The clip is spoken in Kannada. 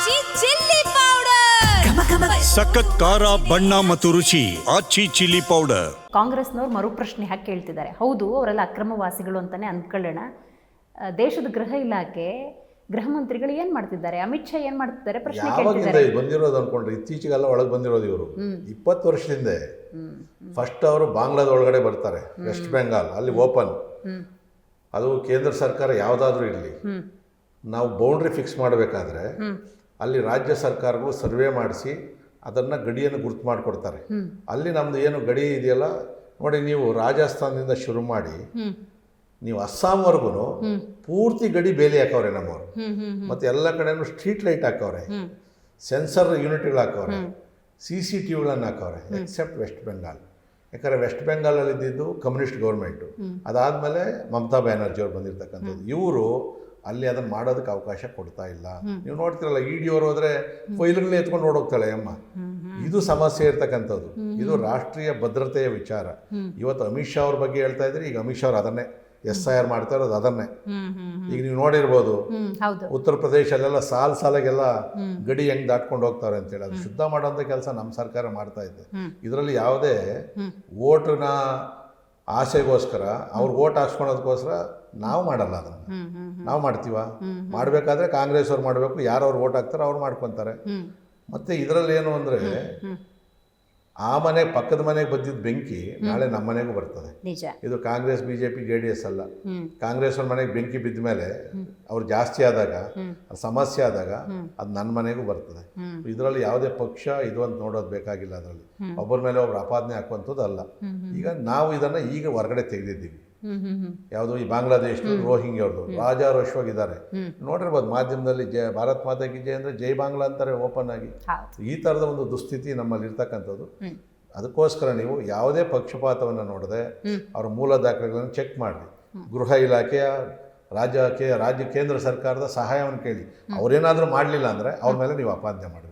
ಆಚಿ ಚಿಲ್ಲಿ ಪೌಡರ್ ಸಖತ್ ಖಾರ ಬಣ್ಣ ಮತ್ತು ರುಚಿ ಆಚಿ ಚಿಲ್ಲಿ ಪೌಡರ್. ಕಾಂಗ್ರೆಸ್ನವ್ರು ಮರುಪ್ರಶ್ನೆ ಹಾಕಿ ಕೇಳ್ತಿದ್ದಾರೆ. ಹೌದು, ಅವರೆಲ್ಲ ಅಕ್ರಮವಾಸಿಗಳು ಅಂತಾನೆ ಅಂದ್ಕೊಳ್ಳೋಣ. ದೇಶದ ಗೃಹ ಇಲಾಖೆ ಗೃಹ ಮಂತ್ರಿಗಳು ಏನ್ ಮಾಡ್ತಿದ್ದಾರೆ, ಅಮಿತ್ ಶಾ ಏನ್ ಮಾಡ್ತಿದ್ದಾರೆ ಪ್ರಶ್ನೆ ಕೇಳ್ತಿದ್ದಾರೆ. ಬಂದಿರೋದು ಅನ್ಕೊಂಡ್ರೆ ಇತ್ತೀಚೆಗೆಲ್ಲ ಒಳಗೆ ಬಂದಿರೋದು ಇವರು 20 ವರ್ಷದಿಂದ. ಫಸ್ಟ್ ಅವರು ಬಾಂಗ್ಲಾದ ಒಳಗಡೆ ಬರ್ತಾರೆ, ವೆಸ್ಟ್ ಬೆಂಗಾಲ್, ಅಲ್ಲಿ ಓಪನ್. ಅದು ಕೇಂದ್ರ ಸರ್ಕಾರ ಯಾವುದಾದ್ರೂ ಇರಲಿ, ನಾವು ಬೌಂಡ್ರಿ ಫಿಕ್ಸ್ ಮಾಡಬೇಕಾದ್ರೆ ಅಲ್ಲಿ ರಾಜ್ಯ ಸರ್ಕಾರಗಳು ಸರ್ವೆ ಮಾಡಿಸಿ ಅದನ್ನು ಗಡಿಯನ್ನು ಗುರುತು ಮಾಡಿಕೊಡ್ತಾರೆ. ಅಲ್ಲಿ ನಮ್ಮದು ಏನು ಗಡಿ ಇದೆಯಲ್ಲ ನೋಡಿ, ನೀವು ರಾಜಸ್ಥಾನದಿಂದ ಶುರು ಮಾಡಿ ನೀವು ಅಸ್ಸಾಂವರೆಗೂ ಪೂರ್ತಿ ಗಡಿ ಬೇಲಿ ಹಾಕವ್ರೆ ನಮ್ಮವರು. ಮತ್ತು ಎಲ್ಲ ಕಡೆನೂ ಸ್ಟ್ರೀಟ್ ಲೈಟ್ ಹಾಕವ್ರೆ, ಸೆನ್ಸರ್ ಯೂನಿಟ್ಗಳು ಹಾಕವ್ರೆ, CCTVಗಳನ್ನು ಹಾಕವ್ರೆ, ಎಕ್ಸೆಪ್ಟ್ ವೆಸ್ಟ್ ಬೆಂಗಾಲ್. ಯಾಕಂದರೆ ವೆಸ್ಟ್ ಬೆಂಗಾಲಲ್ಲಿ ಇದ್ದಿದ್ದು ಕಮ್ಯುನಿಸ್ಟ್ ಗೌರ್ಮೆಂಟು. ಅದಾದಮೇಲೆ ಮಮತಾ ಬ್ಯಾನರ್ಜಿ ಅವ್ರು ಬಂದಿರತಕ್ಕಂಥದ್ದು. ಇವರು ಅಲ್ಲಿ ಅದನ್ನು ಮಾಡೋದಕ್ಕೆ ಅವಕಾಶ ಕೊಡ್ತಾ ಇಲ್ಲ. ನೀವು ನೋಡ್ತಿರಲ್ಲ, ED ಅವ್ರು ಹೋದರೆ ಫೈಲ್ಗಳನ್ನ ಎತ್ಕೊಂಡು ನೋಡೋಗ್ತಾಳೆ ಅಮ್ಮ. ಇದು ಸಮಸ್ಯೆ ಇರ್ತಕ್ಕಂಥದ್ದು. ಇದು ರಾಷ್ಟ್ರೀಯ ಭದ್ರತೆಯ ವಿಚಾರ. ಇವತ್ತು ಅಮಿತ್ ಶಾ ಅವ್ರ ಬಗ್ಗೆ ಹೇಳ್ತಾ ಇದ್ರೆ, ಈಗ ಅಮಿತ್ ಶಾ ಅವ್ರು ಅದನ್ನೇ SIR ಮಾಡ್ತಾ ಇರೋದು ಅದನ್ನೇ. ಈಗ ನೀವು ನೋಡಿರ್ಬೋದು, ಉತ್ತರ ಪ್ರದೇಶಲ್ಲೆಲ್ಲ ಸಾಲಾಗೆಲ್ಲ ಗಡಿ ಹೆಂಗ್ ದಾಟ್ಕೊಂಡು ಹೋಗ್ತಾರೆ ಅಂತೇಳಿ ಅದು ಶುದ್ಧ ಮಾಡೋಂಥ ಕೆಲಸ ನಮ್ಮ ಸರ್ಕಾರ ಮಾಡ್ತಾ ಇದೆ. ಇದರಲ್ಲಿ ಯಾವುದೇ ಓಟಿನ ಆಸೆಗೋಸ್ಕರ ಅವ್ರು ಓಟ್ ಹಾಕ್ಸ್ಕೊಳೋದಕ್ಕೋಸ್ಕರ ನಾವು ಮಾಡಲ್ಲ. ಅದನ್ನು ನಾವು ಮಾಡ್ತೀವ? ಮಾಡಬೇಕಾದ್ರೆ ಕಾಂಗ್ರೆಸ್ ಅವ್ರು ಮಾಡಬೇಕು, ಯಾರು ಅವ್ರು ಓಟ್ ಹಾಕ್ತಾರೋ ಅವ್ರು ಮಾಡ್ಕೊತಾರೆ. ಮತ್ತು ಇದರಲ್ಲಿ ಏನು ಅಂದರೆ, ಆ ಮನೆ ಪಕ್ಕದ ಮನೆಗೆ ಬಂದಿದ್ದ ಬೆಂಕಿ ನಾಳೆ ನಮ್ಮ ಮನೆಗೂ ಬರ್ತದೆ. ಇದು ಕಾಂಗ್ರೆಸ್ BJP JDS ಅಲ್ಲ. ಕಾಂಗ್ರೆಸ್ ಅವ್ರ ಮನೆಗೆ ಬೆಂಕಿ ಬಿದ್ದ ಮೇಲೆ ಅವ್ರು ಜಾಸ್ತಿ ಆದಾಗ, ಸಮಸ್ಯೆ ಆದಾಗ ಅದು ನನ್ನ ಮನೆಗೂ ಬರ್ತದೆ. ಇದರಲ್ಲಿ ಯಾವುದೇ ಪಕ್ಷ ಇದು ಅಂತ ನೋಡೋದು ಬೇಕಾಗಿಲ್ಲ. ಅದರಲ್ಲಿ ಒಬ್ಬರ ಮೇಲೆ ಒಬ್ರು ಅಪಾದನೆ ಹಾಕುವಂಥದ್ದು ಅಲ್ಲ. ಈಗ ನಾವು ಇದನ್ನು ಈಗ ಹೊರಗಡೆ ತೆಗೆದಿದ್ದೀವಿ. ಯಾವುದು ಈ ಬಾಂಗ್ಲಾದೇಶ ರೋಹಿಂಗ್ಯ ಅವ್ರದ್ದು ರಾಜಾರೋಷವಾಗಿದ್ದಾರೆ. ನೋಡಿರ್ಬೋದು ಮಾಧ್ಯಮದಲ್ಲಿ, ಭಾರತ್ ಮಾತಾ ಕಿ ಜೈ ಅಂದರೆ ಜೈ ಬಾಂಗ್ಲಾ ಅಂತಾರೆ ಓಪನ್ ಆಗಿ. ಈ ಥರದ ಒಂದು ದುಸ್ಥಿತಿ ನಮ್ಮಲ್ಲಿ ಇರ್ತಕ್ಕಂಥದ್ದು. ಅದಕ್ಕೋಸ್ಕರ ನೀವು ಯಾವುದೇ ಪಕ್ಷಪಾತವನ್ನು ನೋಡದೆ ಅವರ ಮೂಲ ದಾಖಲೆಗಳನ್ನು ಚೆಕ್ ಮಾಡಿ, ಗೃಹ ಇಲಾಖೆಯ ರಾಜ್ಯ ಕೇಂದ್ರ ಸರ್ಕಾರದ ಸಹಾಯವನ್ನು ಕೇಳಿ. ಅವರೇನಾದರೂ ಮಾಡಲಿಲ್ಲ ಅಂದರೆ ಅವ್ರ ಮೇಲೆ ನೀವು ಅಪಾದನೆ ಮಾಡಿ.